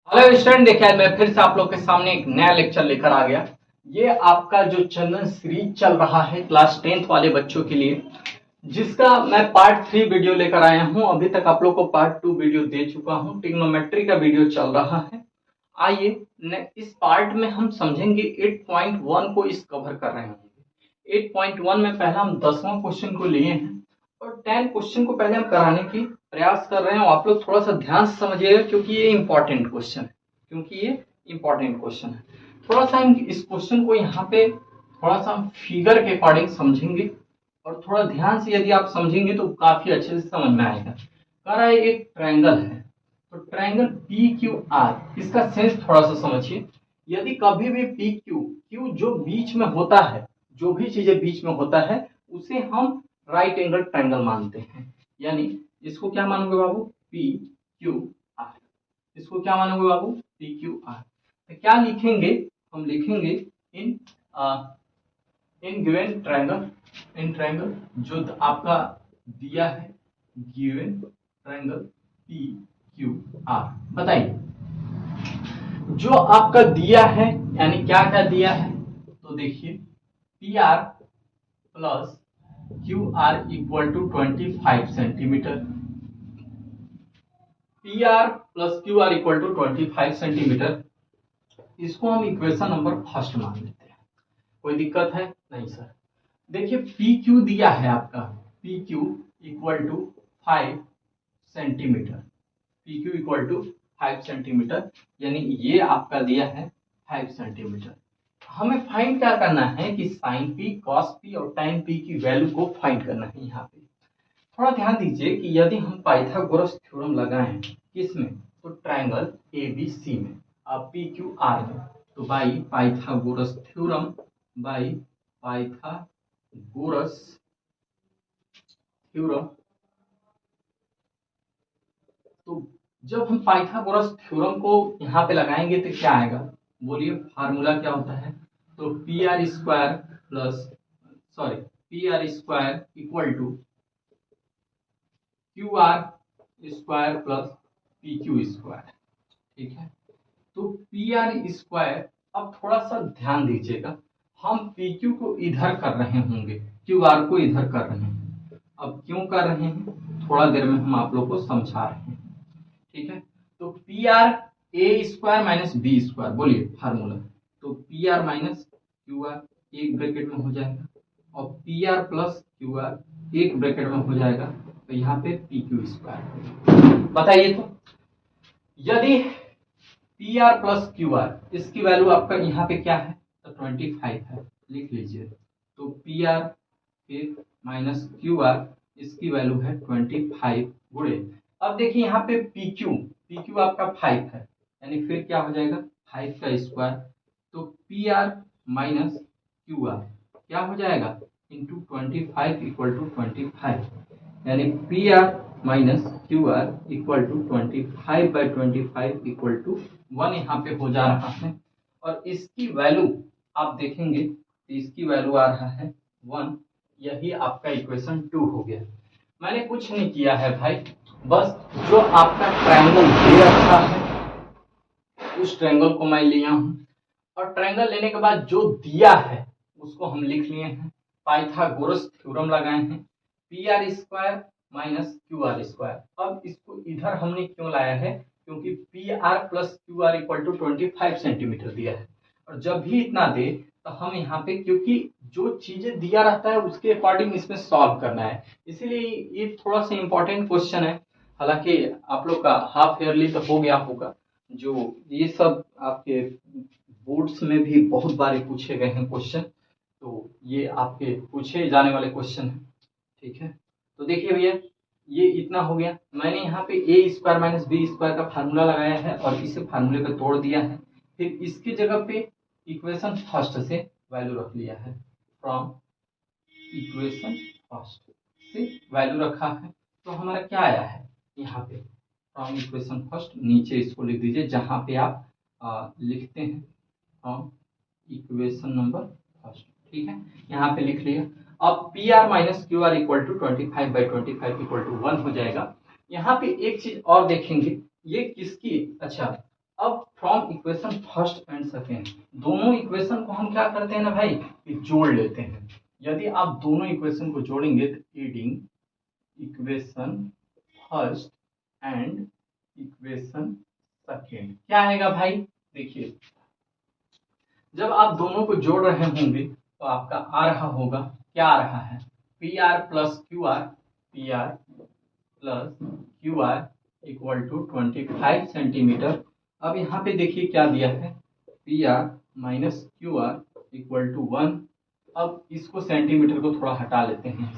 Hello student, देखिए आज मैं फिर से आप लोग के सामने एक नया लेक्चर लेकर आ गया। ये आपका जो चंदन सीरीज चल रहा है क्लास 10th वाले बच्चों के लिए, जिसका मैं पार्ट 3 वीडियो लेकर आया हूं। अभी तक आप लोग को पार्ट 2 वीडियो दे चुका हूं। ट्रिग्नोमेट्री का वीडियो चल रहा है। आइए इस पार्ट में हम समझेंगे 8.1 को इस कवर कर रहे होंगे। 8.1 में पहला हम 10वां क्वेश्चन को लिए हैं और 10 क्वेश्चन को पहले हम कराने की प्रयास कर रहे हैं। आप लोग थोड़ा सा ध्यान से समझिएगा क्योंकि ये इंपॉर्टेंट क्वेश्चन है। थोड़ा सा हम इस क्वेश्चन को यहाँ पे थोड़ा सा हम फिगर के अकॉर्डिंग समझेंगे और थोड़ा ध्यान से यदि आप समझेंगे तो काफी अच्छे से समझ में आएगा। कह रहा है एक ट्रायंगल है, तो ट्रायंगल पी क्यू आर, इसका सेंस थोड़ा सा समझिए। यदि कभी भी पी क्यू क्यू जो बीच में होता है, जो भी चीजें बीच में होता है उसे हम राइट एंगल ट्रायंगल मानते हैं। यानी इसको क्या मानोगे बाबू? P Q are. इसको क्या मानोगे बाबू? P Q are. तो क्या लिखेंगे? हम लिखेंगे in in given triangle, in triangle जो आपका दिया है, given triangle P Q R. बताइए जो आपका दिया है, यानी क्या क्या दिया है, तो देखिए P R plus Q R equal to 25 centimetre. P R plus Q R equal to 25 centimetre. इसको हम इक्वेशन नंबर फर्स्ट मान लेते हैं। कोई दिक्कत है? नहीं सर। देखिए पी क्यू दिया है आपका, P Q equal to 5 centimetre. P Q equal to 5 centimetre, यानी ये आपका दिया है 5 सेंटीमीटर। हमें फाइंड क्या करना है कि साइन पी, कॉस पी और टाइन पी की वैल्यू को फाइंड करना है। यहाँ पे थोड़ा ध्यान दीजिए कि यदि हम पाइथागोरस थ्योरम लगाएं किसमें, तो ट्रायंगल एबीसी में, अब पी क्यू आर में, तो by Pythagoras theorem, by Pythagoras theorem. तो जब हम पाइथागोरस थ्योरम को यहाँ पे लगाएंगे तो क्या आएगा? बोलिए फार्मूला क्या होता है? तो P R square plus, sorry, P R square equal to Q R square plus P Q square. ठीक है, तो पी आर स्क्वायर। अब थोड़ा सा ध्यान दीजिएगा, हम पी क्यू को इधर कर रहे होंगे, क्यू आर को इधर कर रहे हैं। अब क्यों कर रहे हैं थोड़ा देर में हम आप लोग को समझा रहे हैं। ठीक है, तो P R A square minus B square, बोलिए फार्मूला। तो P R minus Q are एक ब्रैकेट में हो जाएगा और P R plus Q are एक ब्रैकेट में हो जाएगा, तो यहाँ पे पी क्यू स्क्वायर। बताइए तो यदि P R plus Q are, इसकी वैल्यू आपका यहाँ पे क्या है? तो 25 है, लिख लीजिए। तो P R minus Q are, इसकी वैल्यू है 25 गुणे। अब देखिए यहाँ पे पी क्यू आपका 5 है, यानी फिर क्या हो जाएगा 5 का स्क्वायर। तो P R minus Q R क्या हो जाएगा? इंटू 25 इक्वल टू 25, यानी P R minus Q R equal to 25/25 equal to 1 यहाँ पे हो जा रहा है। और इसकी वैल्यू आप देखेंगे तो इसकी वैल्यू आ रहा है 1। यही आपका इक्वेशन 2 हो गया। मैंने कुछ नहीं किया है भाई, बस जो आपका ट्रायंगल दे रखा है उस ट्रायंगल को मैं लिया हूं और ट्रायंगल लेने के बाद जो दिया है उसको हम लिख लिए हैं, पाइथागोरस थ्योरम लगाए हैं, P R square minus Q R square. अब इसको इधर हमने क्यों लाया है? क्योंकि P R plus Q R equal to 25 centimetre दिया है और जब भी इतना दे तो हम यहाँ पे, क्योंकि जो चीजें दिया रहता है उसके अकॉर्डिंग इसमें सॉल्व करना है, इसीलिए ये थोड़ा सा इंपॉर्टेंट क्वेश्चन है। हालांकि आप लोग का हाफ ईयरली तो हो गया होगा, जो ये सब आपके बोर्ड्स में भी बहुत बार पूछे गए हैं क्वेश्चन, तो ये आपके पूछे जाने वाले क्वेश्चन है। ठीक है, तो देखिए भैया ये इतना हो गया। मैंने यहाँ पे ए स्क्वायर माइनस बी स्क्वायर का फार्मूला लगाया है और इसे फार्मूले को तोड़ दिया है। फिर इसकी जगह पे इक्वेशन फर्स्ट से वैल्यू रख लिया है, फ्रॉम इक्वेशन फर्स्ट से वैल्यू रखा है। तो हमारा क्या आया है यहाँ पे? फ्रॉम इक्वेशन फर्स्ट, नीचे इसको लिख दीजिए जहाँ पे आप लिखते हैं फ्रॉम इक्वेशन नंबर फर्स्ट। ठीक है, यहाँ पे लिख लिया। अब P R minus Q R equal to 25/25 equal to 1 हो जाएगा। यहाँ पे एक चीज और देखेंगे, ये किसकी, अच्छा अब from equation first and second दोनों इक्वेशन को हम क्या करते हैं ना भाई कि जोड़ लेते हैं। यदि आप दोनों इक्वेशन को जोड़ेंगे तो adding equation first and equation second क्या आएगा भाई। देखिए जब आप दोनों को जोड़ रहे होंगे तो आपका आ रहा होगा, क्या आ रहा है, P R plus Q R, P R plus Q R equal to 25 centimetre. अब यहाँ पे देखिए क्या दिया है, P R minus Q R equal to 1। अब इसको सेंटीमीटर को थोड़ा हटा लेते हैं,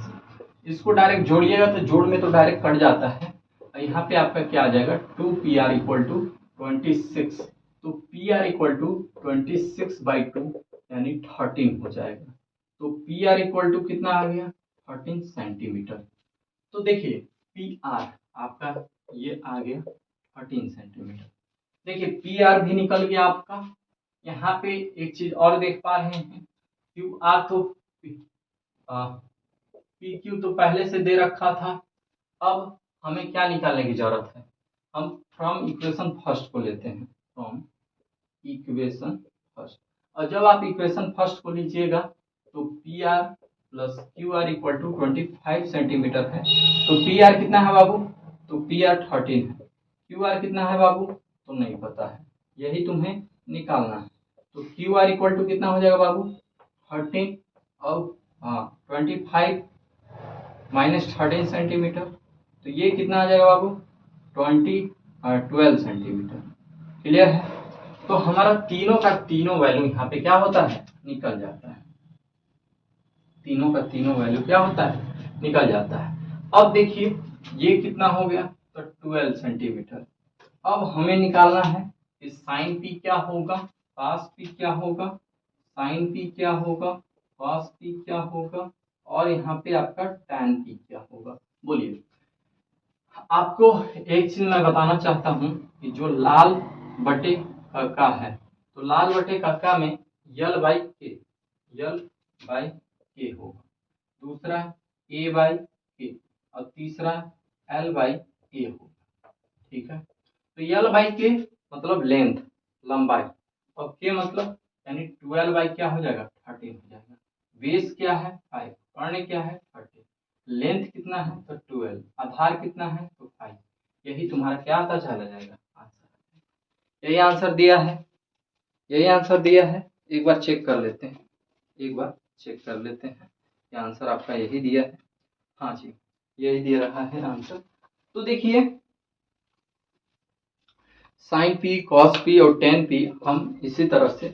इसको डायरेक्ट जोड़िएगा तो जोड़ में तो डायरेक्ट कट जाता है। यहाँ पे आपका क्या आ जाएगा, 2 पी आर इक्वल टू 26। तो पी आर इक्वल टू 26/2 यानी 13 हो जाएगा। तो पी आर इक्वल टू कितना आ गया, 13 सेंटीमीटर। तो देखिए पी आर आपका ये आ गया 13 सेंटीमीटर। देखिए पी आर भी निकल गया आपका। यहाँ पे एक चीज और देख पा रहे हैं, क्यू आर तो पी क्यू तो पहले से दे रखा था। अब हमें क्या निकालने की जरूरत है, हम फ्रॉम इक्वेशन फर्स्ट को लेते हैं, फ्रॉम इक्वेशन फर्स्ट। और जब आप इक्वेशन फर्स्ट को लीजिएगा तो P R plus Q R equal to 25 centimetre है। तो पी आर कितना है बाबू, तो पी आर 13 है। क्यू आर कितना है बाबू, तो नहीं पता है, यही तुम्हें निकालना है। तो क्यू आर इक्वल टू कितना हो जाएगा बाबू, 13 और 25 माइनस 13 सेंटीमीटर। तो ये कितना आ जाएगा बाबू, 12 सेंटीमीटर। क्लियर है। तो हमारा तीनों का तीनों वैल्यू यहाँ पे क्या होता है, निकल जाता है। तीनों का तीनों वैल्यू क्या होता है, निकल जाता है। अब देखिए ये कितना हो गया, तो 12 सेंटीमीटर। अब हमें निकालना है कि साइन पी क्या होगा, कॉस पी क्या होगा, साइन पी क्या होगा, कॉस पी क्या होगा, और यहाँ पे आपका टैन पी क्या होगा। बोलिए, आपको एक चीज मैं बताना चाहता हूँ कि जो लाल बटे का है, तो लाल बटे का में यल बाई के, यल बाई के होगा, दूसरा ए बाई के, और तीसरा एल बाई ए होगा। ठीक है। तो यल बाई के मतलब लेंथ, लंबाई, और के मतलब यानी 12 बाई क्या हो जाएगा, 13 हो जाएगा। बेस क्या है 5, कर्ण क्या है 13, लेंथ कितना है तो 12, आधार कितना है तो 5। यही तुम्हारा क्या आता चला जाएगा, आंसर। यही आंसर दिया है, यही आंसर दिया है। एक बार चेक कर लेते हैं, एक बार चेक कर लेते हैं, ये आंसर आपका यही दिया है। हाँ जी, यही दे रहा है आंसर। तो देखिए साइन पी, कॉस पी और टेन पी हम इसी तरह से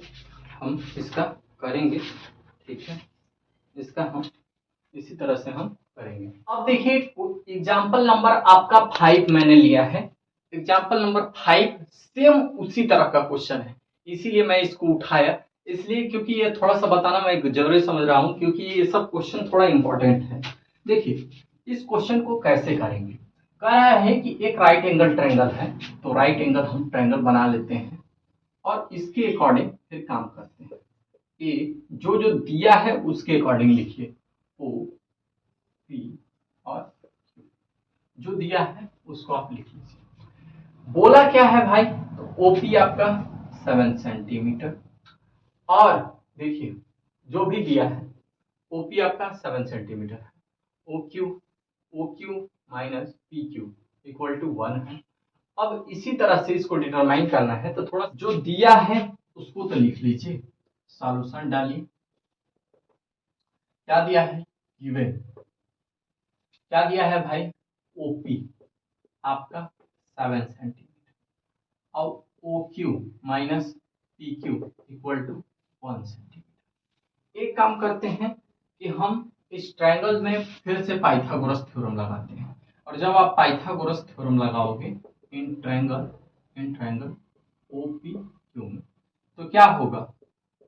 हम इसका करेंगे। ठीक है, इसका हम इसी तरह से हम करेंगे। अब देखिए एग्जाम्पल नंबर आपका 5 मैंने लिया है। एग्जाम्पल नंबर 5 सेम उसी तरह का क्वेश्चन है, इसीलिए मैं इसको उठाया, इसलिए क्योंकि ये थोड़ा सा बताना मैं जरूरी समझ रहा हूं, क्योंकि ये सब क्वेश्चन थोड़ा इंपॉर्टेंट है। देखिए इस क्वेश्चन को कैसे करेंगे, कह रहा है कि एक राइट एंगल ट्रायंगल है, तो राइट एंगल हम ट्रायंगल बना लेते हैं और इसके अकॉर्डिंग फिर काम करते हैं। ए जो जो दिया है उसके अकॉर्डिंग लिखिए, ओ पी और Q। जो दिया है उसको आप लिख लीजिए। बोला क्या है भाई, तो ओपी आपका 7 सेंटीमीटर, और देखिए जो भी दिया है ओपी आपका 7 सेंटीमीटर है, O Q minus P Q equal to 1 है। अब इसी तरह से इसको डिटरमाइन करना है, तो थोड़ा जो दिया है उसको तो लिख लीजिए, सॉल्यूशन डालिए। क्या दिया है, गिवन क्या दिया है भाई, ओपी आपका 7 सेंटीमीटर और O Q minus P Q equal to 1 centimetre. एक काम करते हैं कि हम इस ट्रायंगल में फिर से पाइथागोरस थ्योरम लगाते हैं, और जब आप पाइथागोरस थ्योरम लगाओगे इन ट्रायंगल ओ पी क्यू में, तो क्या होगा,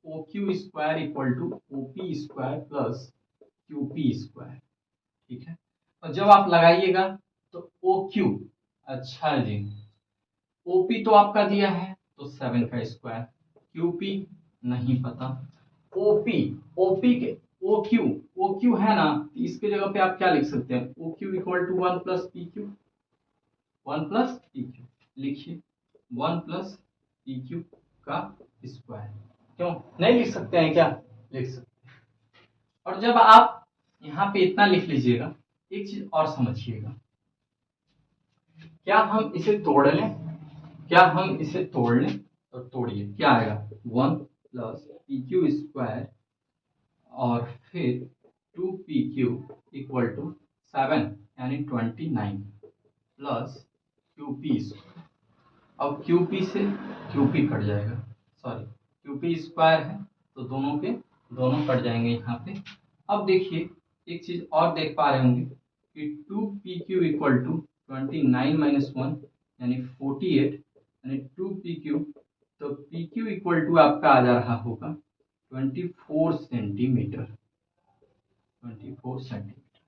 O Q square equal to O P square plus Q P square. ठीक है, और जब आप लगाइएगा तो ओ क्यू, अच्छा जी, ओपी तो आपका दिया है तो 7 का स्क्वायर, क्यूपी नहीं पता, ओपी ओपी के ओ क्यू है ना, इसके जगह पे आप क्या लिख सकते हैं, O Q equal to 1 plus P Q, 1 plus P Q लिखिए, 1 प्लस पी क्यू का स्क्वायर। क्यों नहीं लिख सकते हैं क्या? लिख सकते हैं। और जब आप यहाँ पे इतना लिख लीजिएगा, एक चीज और समझिएगा, क्या हम इसे तोड़ लें? क्या हम इसे तोड़ लें? तो तोड़िए, क्या आएगा? 1 प्लस पी क्यू स्क्वायर और फिर 2 पी क्यू इक्वल टू 7 यानी 29 प्लस क्यू पी स्क्वायर। अब क्यू पी से क्यू पी कट जाएगा, सॉरी क्यू पी स्क्वायर है तो दोनों के दोनों कट जाएंगे यहाँ पे। अब देखिए एक चीज और देख पा रहे होंगे कि 2 P Q equal to 29 minus 1 यानी 48 यानी 2 पी क्यू, तो पी क्यू इक्वल टू आपका आ जा रहा होगा 24 सेंटीमीटर। 24 सेंटीमीटर।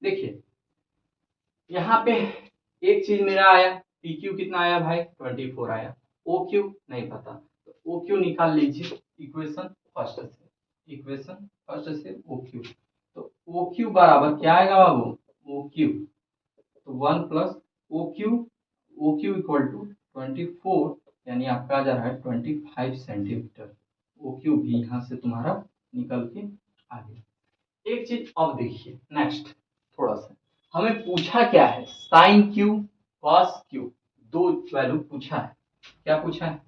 देखिए यहाँ पे एक चीज मेरा आया, पी क्यू कितना आया भाई? 24 आया। ओ क्यू नहीं पता, तो ओ क्यू निकाल लीजिए इक्वेशन फर्स्ट से, इक्वेशन फर्स्ट से ओ क्यू। तो ओ क्यू बराबर क्या आएगा बाबू? ओ क्यू तो 1 plus O Q equal to 24 यानी आपका आ जा रहा है 25 सेंटीमीटर। ओ क्यू भी यहाँ से तुम्हारा निकल के आ गया। एक चीज अब देखिए नेक्स्ट, थोड़ा सा हमें पूछा क्या है? साइन क्यू कॉस क्यू, दो वैल्यू पूछा है। क्या पूछा है?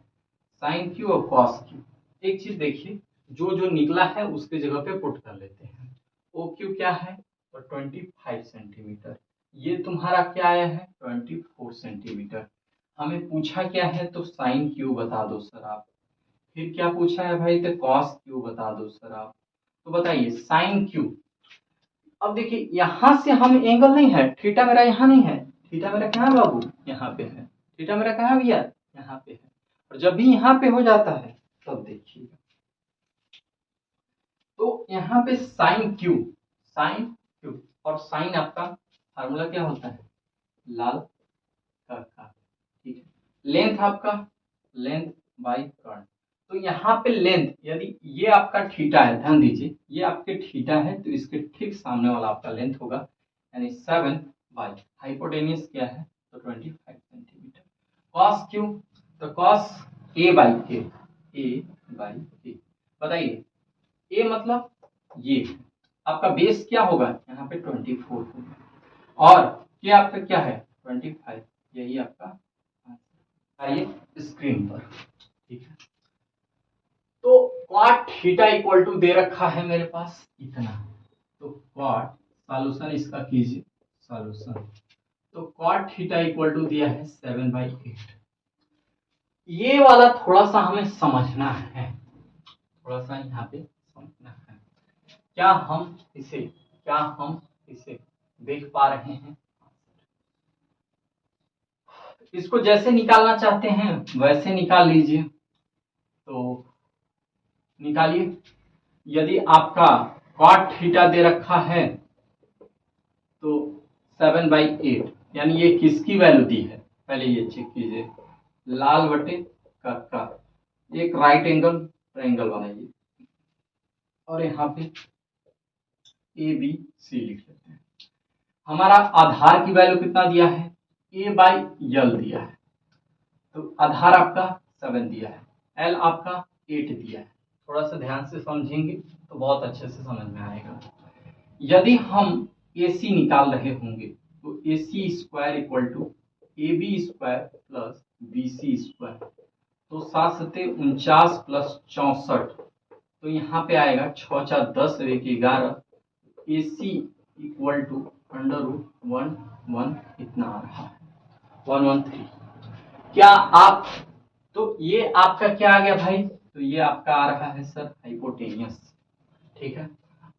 साइन क्यू और कॉस क्यू। एक चीज देखिए, जो जो निकला है उसके जगह पे पुट कर लेते हैं। ओ क्यू क्या है? तो 25 सेंटीमीटर। ये तुम्हारा क्या आया है? 24 सेंटीमीटर। हमें पूछा क्या है? तो साइन क्यू बता दो सर आप। फिर क्या पूछा है भाई? तो कॉस क्यू बता दो सर आप। तो बताइए साइन क्यू। अब देखिए यहां से हम एंगल नहीं है, थीटा मेरा यहाँ नहीं है, थीटा मेरा कहाँ बाबू? यहाँ पे है। थीटा मेरा कहाँ भैया? यहाँ पे है। और जब भी यहाँ पे हो जाता है तब देखिएगा, तो यहाँ पे साइन क्यू, साइन क्यू और साइन आपका फार्मूला क्या होता है? लाल का, ठीक है। लेंथ आपका, लेंथ बाई कर्ण। तो यहाँ पे लेंथ, यदि ये आपका थीटा है, ध्यान दीजिए ये आपके थीटा है तो इसके ठीक सामने वाला आपका लेंथ होगा, यानी 7 बाई हाइपोटेनियस क्या है? तो 25 सेंटीमीटर। कॉस क्यू, तो कॉस ए बाई के, ए बाई के। बताइए ए मतलब ये आपका बेस क्या होगा? यहाँ पे 24 होगा और ये आपका क्या है? 25। यही आपका आइए स्क्रीन पर, ठीक है। तो cot थीटा इक्वल टू दे रखा है मेरे पास इतना, तो cot सॉल्यूशन इसका कीजिए, सॉल्यूशन। तो cot थीटा इक्वल टू दिया है 7/8। ये वाला थोड़ा सा हमें समझना है, थोड़ा सा यहाँ पे समझना है। क्या हम इसे देख पा रहे हैं? इसको जैसे निकालना चाहते हैं वैसे निकाल लीजिए, तो निकालिए। यदि आपका cot थीटा दे रखा है तो 7/8 यानी ये किसकी वैल्यू दी है? पहले ये चेक कीजिए, लाल बटे का एक राइट एंगल ट्रायंगल बनाइए और यहाँ पे ए बी सी लिख लेते हैं। हमारा आधार की वैल्यू कितना दिया है? ए बाई यल दिया है, तो आधार आपका 7 दिया है, एल आपका 8 दिया है। थोड़ा सा ध्यान से समझेंगे तो बहुत अच्छे से समझ में आएगा। यदि हम AC निकाल रहे होंगे तो AC square equal to AB square plus BC square, तो 7×7 = 49 प्लस 64, तो यहाँ पे आएगा 6 × 10 = 11। AC इक्वल टू √1 इतना आ रहा है, 113। क्या आप, तो ये आपका क्या आ गया भाई? तो ये आपका आ रहा है सर हाइपोटेनियस, ठीक है।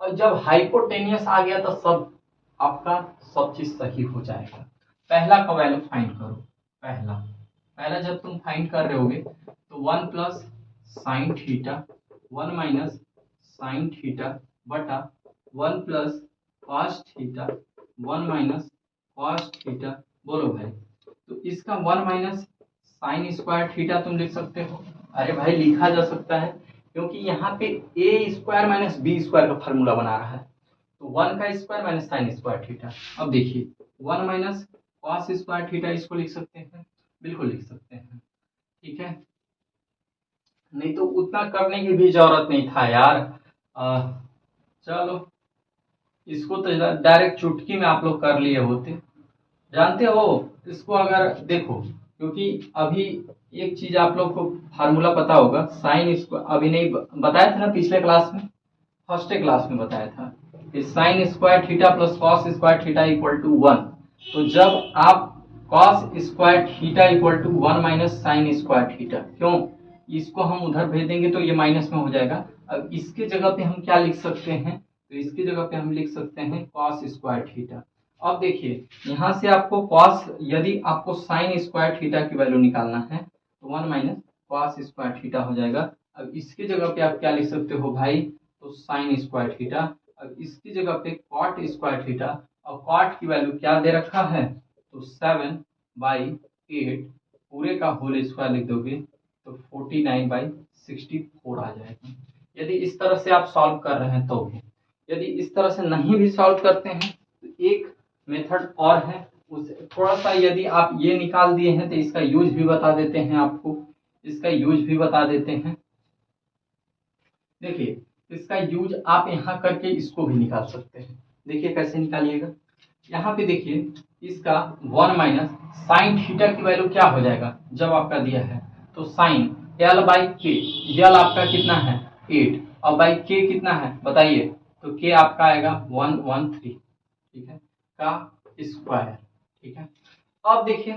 और जब हाइपोटेनियस आ गया तो सब आपका सब चीज सही हो जाएगा। पहला का वैल्यू फाइंड करो, पहला पहला जब तुम फाइंड कर रहे होगे तो 1 plus sine theta 1 minus sine theta बटा 1 plus cos theta 1 minus cos theta. बोलो भाई, तो इसका 1 माइनस साइन स्क्वायर थीटा तुम लिख सकते हो। अरे भाई लिखा जा सकता है क्योंकि यहाँ पे ए स्क्वायर माइनस बी स्क्वायर का फॉर्मूला बना रहा है, तो 1 का square minus sine square theta. अब देखिए 1 माइनस कॉस स्क्वायर थीटा, इसको लिख सकते हैं, बिल्कुल लिख सकते हैं, ठीक है। नहीं तो उतना करने की भी जरूरत नहीं था यार। अ, चलो, इसको तो डायरेक्ट चुटकी में आप लोग कर लिए होते। जानते हो इसको, अगर देखो, क्योंकि अभी एक चीज आप लोग को फार्मूला पता होगा, साइन इसको अभी नहीं बताया था ना पिछले क्लास में, फर्स्ट क्लास में बताया था कि sine square theta plus cos square theta equal to 1। तो जब आप cos square theta equal to 1 minus sine square theta, क्यों, इसको हम उधर भेज देंगे तो ये माइनस में हो जाएगा। अब इसके जगह पे हम क्या लिख सकते हैं, तो इसकी जगह पे हम लिख सकते हैं कॉस स्क्वायर थीटा। अब देखिए यहाँ से आपको कॉस, यदि आपको साइन स्क्वायर थीटा की वैल्यू निकालना है तो 1 माइनस कॉस स्क्वायर थीटा हो जाएगा। अब इसके जगह पे आप क्या लिख सकते हो भाई, तो साइन स्क्वायर थीटा। अब इसकी जगह पे कॉट स्क्वायर थीटा, और कॉट की वैल्यू क्या दे रखा है, तो 7/8 पूरे का होल स्क्वायर लिख दोगे तो 49/64 आ जाएगा। यदि इस तरह से आप सॉल्व कर रहे हैं तो भी, यदि इस तरह से नहीं भी सॉल्व करते हैं तो एक मेथड और है, उस थोड़ा सा यदि आप ये निकाल दिए हैं तो इसका यूज भी बता देते हैं आपको, इसका यूज भी बता देते हैं। देखिए इसका यूज आप यहाँ करके इसको भी निकाल सकते हैं। देखिए कैसे निकालिएगा, यहाँ पे देखिए इसका 1 माइनस साइन थीटा की वैल्यू क्या हो जाएगा जब आपका दिया है, तो साइन L/K, L आपका कितना है 8, और बाई K कितना है बताइए, तो K आपका आएगा 113, ठीक है, का स्क्वायर, ठीक है। अब देखिए,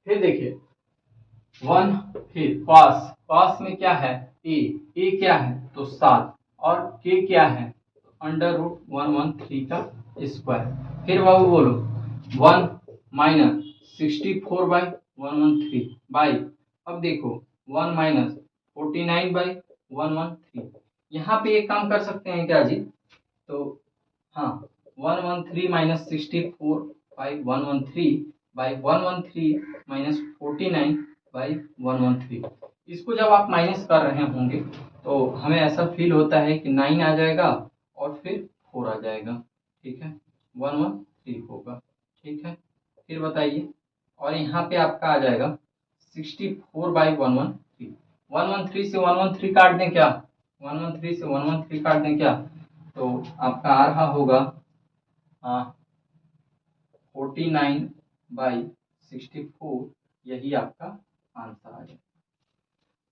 फिर देखिए 1, फिर कॉस, कॉस में क्या है ए क्या है तो 7, और के क्या है √113 का स्क्वायर। फिर बाबू बोलो 1 माइनस 64/113 बाई, अब देखो 1 माइनस 49/113। यहाँ पे एक काम कर सकते हैं क्या जी, तो हाँ 113 माइनस 64/113 बाई 113 माइनस 49/113। इसको जब आप माइनस कर रहे होंगे तो हमें ऐसा फील होता है कि 9 आ जाएगा और फिर 4 आ जाएगा, ठीक है, 113 होगा, ठीक है। फिर बताइए, और यहाँ पे आपका आ जाएगा 64/113। 113 से 113 काट दें क्या, 113 से 113 काट दें क्या, तो आपका आ रहा होगा 49/64, यही आपका आंसर आ जाएगा।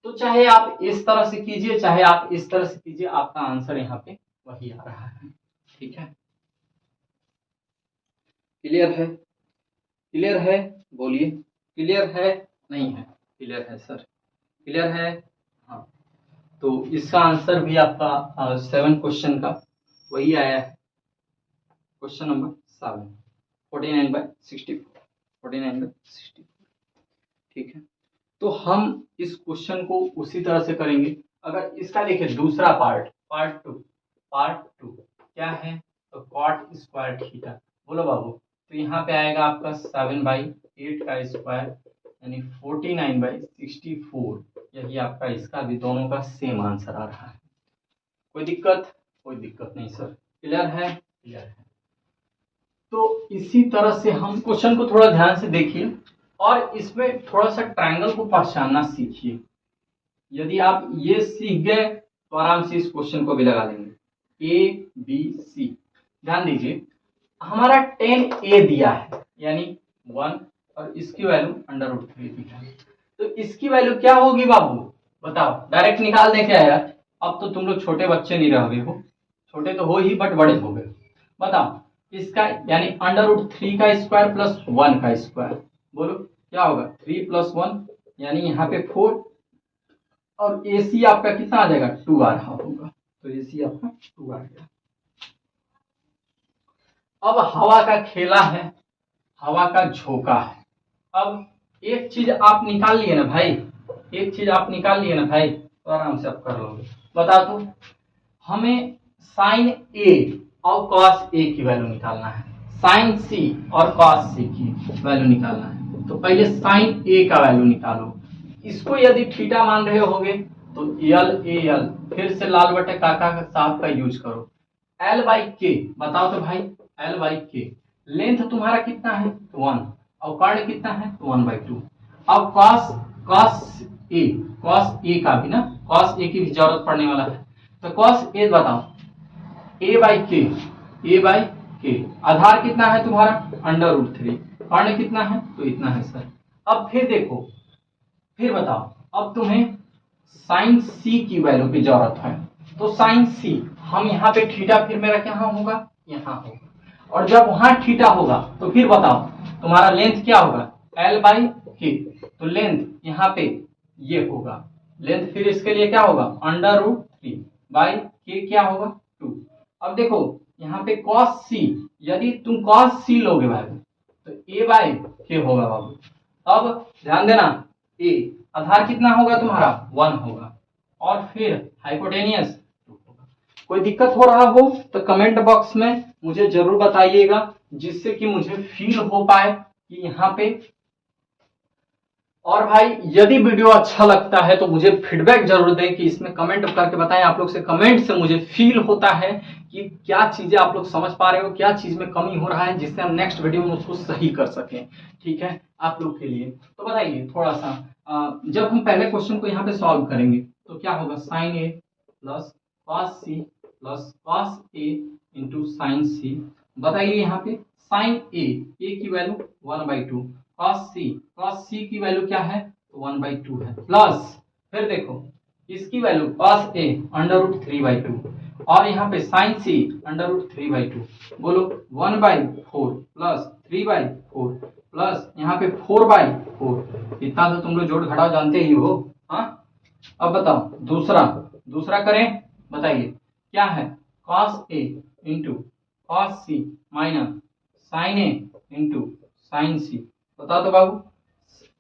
तो चाहे आप इस तरह से कीजिए चाहे आप इस तरह से कीजिए, आपका आंसर यहाँ पे वही आ रहा है, ठीक है। क्लियर है, क्लियर है, बोलिए क्लियर है, नहीं है, क्लियर है सर, क्लियर है, हाँ। तो इसका आंसर भी आपका 7 क्वेश्चन का वही आया है, क्वेश्चन नंबर 7, 49/64, 49/64, ठीक है। तो हम इस क्वेश्चन को उसी तरह से करेंगे। अगर इसका देखिए दूसरा पार्ट टू क्या है, तो कॉट स्क्वायर थीटा, बोलो बाबू, तो यहाँ पे आएगा आपका 7/8 का स्क्वायर यानी 49/64, यही आपका, इसका भी दोनों का सेम आंसर आ रहा है। कोई दिक्कत, कोई दिक्कत नहीं सर, क्लियर है, क्लियर है। तो इसी तरह से हम क्वेश्चन को थोड़ा ध्यान से देखिए और इसमें थोड़ा सा ट्रायंगल को पहचानना सीखिए। यदि आप ये सीख गए तो आराम से इस क्वेश्चन को भी लगा लेंगे। ABC, ध्यान दीजिए हमारा 10A दिया है यानी 1, और इसकी वैल्यू √3 दिया है, तो इसकी वैल्यू क्या होगी बाबू, बताओ, डायरेक्ट निकाल दे क्या यार, अब तो तुम लोग छोटे बच्चे नहीं रह गए हो, छोटे तो हो ही बट बड़े हो गए, बताओ इसका यानी √3 का स्क्वायर प्लस 1 का स्क्वायर, बोलो क्या होगा, 3 + 1 यानी यहाँ पे 4, और AC आपका कितना आ जाएगा 2 आ रहा होगा, तो AC आपका 2 आ गया। अब हवा का खेला है, हवा का झोंका है। अब एक चीज आप निकाल लिए ना भाई, एक चीज आप निकाल लिए ना भाई, तो आराम से आप कर लोगे। बता दो, हमें साइन A और कॉस A की वैल्यू निकालना है, साइन C और कॉस C की वैल्यू निकालना है। तो पहले साइन A का वैल्यू निकालो, इसको यदि थीटा मान रहे होगे तो L फिर से लाल बटे काका साहब का यूज करो, L/K, बताओ तो भाई L/K, लेंथ तुम्हारा कितना है 1, और कर्ण कितना है 1/2। अब cos ए, कॉस ए का भी ना, कॉस ए की भी जरूरत पड़ने वाला है। तो कॉस ए बताओ, ए बाई के, ए बाई के, आधार कितना है तुम्हारा √3, कर्ण कितना है तो इतना है सर। अब फिर देखो, फिर बताओ, अब तुम्हें साइन सी की वैल्यू की जरूरत है। तो साइन सी हम यहाँ पे थीटा फिर मेरा क्या होगा, यहाँ होगा, और जब वहां थीटा होगा तो फिर बताओ तुम्हारा लेंथ क्या होगा L बाई के, तो लेंथ यहाँ पे ये होगा, लेंथ फिर इसके लिए क्या होगा √3 बाई के क्या होगा 2। अब देखो यहाँ पे cos c, यदि तुम cos c लोगे भाई तो a बाई के होगा बाबू। अब ध्यान देना, a आधार कितना होगा तुम्हारा 1 होगा, और फिर हाइपोटेनियस 2 होगा। कोई दिक्कत हो रहा हो तो कमेंट बॉक्स में मुझे जरूर बताइएगा, जिससे कि मुझे फील हो पाए कि यहाँ पे। और भाई यदि वीडियो अच्छा लगता है तो मुझे फीडबैक जरूर दें, कि इसमें कमेंट करके बताएं। आप लोग से कमेंट से मुझे फील होता है कि क्या चीजें आप लोग समझ पा रहे हो, क्या चीज में कमी हो रहा है, जिससे हम नेक्स्ट वीडियो में उसको सही कर सकें। ठीक है, आप लोग के लिए तो बताइए थोड़ा सा, जब हम पहले क्वेश्चन को यहाँ पे सॉल्व करेंगे तो क्या होगा, sine A plus cos C plus cos A into sine C. बताइए यहाँ पे साइन ए की वैल्यू 1/2, कॉस सी की वैल्यू क्या है तो 1/2 है, प्लस फिर देखो इसकी वैल्यू कॉस ए √3/2, और यहाँ पे साइन सी √3/2। बोलो 1/4 प्लस 3/4 प्लस यहाँ पे 4/4, इतना तो तुम लोग जोड़ घटाव जानते ही हो। हाँ, अब बताओ दूसरा करें, बताइए क्या है, cos a into cos C minus sine A into sine C. बता दो बाबू,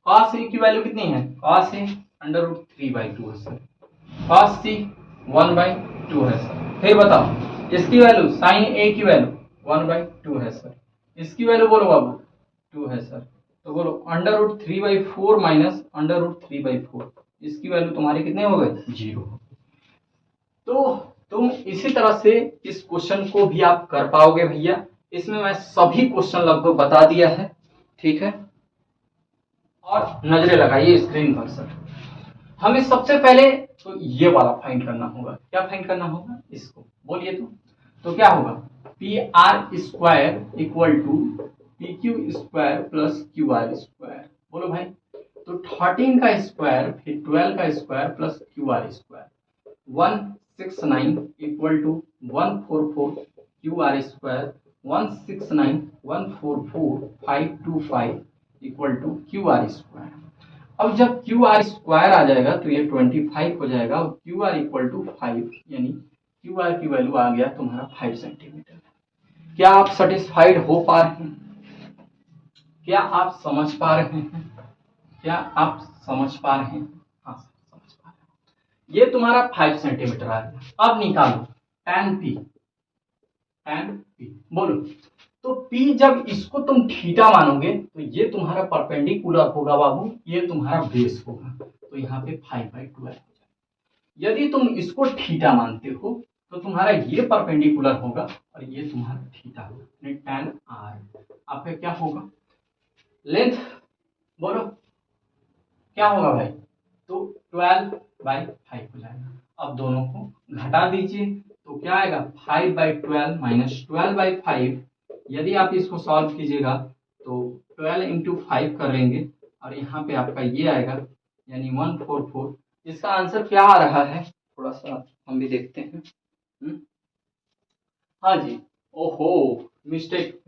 cos a की वैल्यू कितनी है, cos a √3/2 है सर, cos c 1/2 है सर। फिर बताओ इसकी वैल्यू साइन a की वैल्यू 1/2 है सर, इसकी वैल्यू बोलो बाबू 2 है सर। तो बोलो √3/4 माइनस √3/4, इसकी वैल्यू तुम्हारे कितने हो गए 0। तो तुम इसी तरह से इस क्वेश्चन को भी आप कर पाओगे भैया। इसमें मैं सभी क्वेश्चन लगभग बता दिया है, ठीक है। और नजरें लगाइए स्क्रीन पर सर। हमें सबसे पहले तो ये वाला फाइंड करना होगा, क्या फाइंड करना होगा, इसको बोलिए तो क्या होगा, PR² equal to PQ² plus QR²। बोलो भाई, तो 13 का स्क्वायर फिर 12 का square plus QR², 169 equal to 144 QR², 169 144 525 equal to QR²। अब जब QR² आ जाएगा तो ये 25 हो जाएगा, और QR इक्वल टू 5, यानी QR की वैल्यू आ गया तुम्हारा 5 सेंटीमीटर। क्या आप सेटिस्फाइड हो पा रहे हैं, क्या आप समझ पा रहे हैं, क्या आप समझ पा रहे हैं, हाँ समझ पा रहे हैं। ये तुम्हारा 5 सेंटीमीटर आ गया। अब निकालो tan P, बोलो, तो P जब इसको तुम थीटा मानोगे तो ये तुम्हारा परपेंडिकुलर होगा बाबू, ये तुम्हारा बेस होगा, तो यहाँ पे 5/12 हो जाएगा। यदि तुम इसको थीटा मानते हो तो तुम्हारा ये परपेंडिकुलर होगा और ये तुम्हारा थीटा होगा, tan r। आपका क्या होगा, लेंथ बोलो क्या होगा भाई, तो 12/5 हो जाएगा। अब दोनों को घटा दीजिए तो क्या आएगा, 5/12 माइनस 12/5। यदि आप इसको सॉल्व कीजिएगा तो 12 इंटू 5 करेंगे और यहाँ पे आपका ये आएगा, यानी 144। इसका आंसर क्या आ रहा है, थोड़ा सा हम भी देखते हैं। हाँ जी, ओहो मिस्टेक,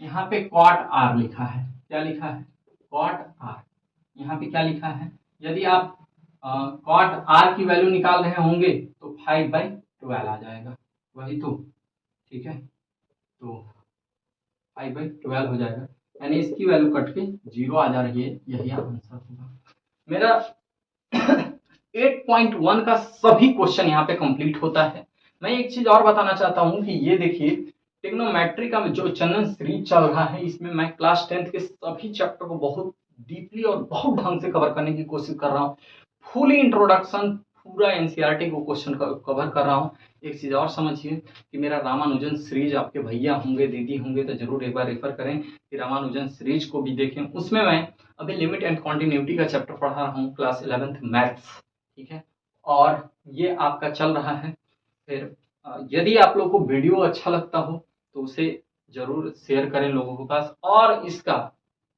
यहाँ पे cot r लिखा है, क्या लिखा है cot r, यहाँ पे क्या लिखा है। यदि आप cot r की वैल्यू निकाल रहे होंगे तो 5/12 आ जाएगा, वही तो, ठीक है, तो 5/12 हो जाएगा, यानी इसकी वैल्यू कट के 0 आ जा रही है, यही आंसर होगा मेरा। 8.1 का सभी क्वेश्चन यहाँ पे कंप्लीट होता है। मैं एक चीज और बताना चाहता हूँ कि ये देखिए ट्रिग्नोमेट्री का जो चैनल सीरीज चल रहा है, इसमें मैं क्लास 10th के सभी चैप्टर को बहुत डीपली और बहुत ढंग से कवर करने की कोशिश कर रहा हूँ। फुली इंट्रोडक्शन, पूरा एनसीईआरटी को क्वेश्चन कवर कर रहा हूँ। एक चीज और समझिए कि मेरा रामानुजन सीरीज आपके भैया होंगे, दीदी होंगे तो जरूर एक बार रेफर करें कि रामानुजन सीरीज को भी देखें। उसमें मैं अभी लिमिट एंड कॉन्टिन्यूटी का चैप्टर पढ़ा रहा हूँ, क्लास 11th मैथ्स, ठीक है। और ये आपका चल रहा है। फिर यदि आप लोग को वीडियो अच्छा लगता हो तो उसे जरूर शेयर करें लोगों के पास, और इसका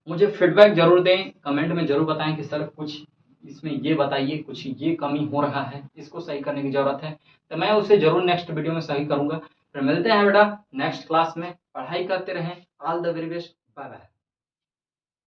मुझे फीडबैक जरूर दें, कमेंट में जरूर बताएं कि सर कुछ इसमें ये बताइए, कुछ ये कमी हो रहा है, इसको सही करने की जरूरत है, तो मैं उसे जरूर नेक्स्ट वीडियो में सही करूंगा। फिर मिलते हैं बेटा नेक्स्ट क्लास में। पढ़ाई करते रहें। All the very best. Bye bye.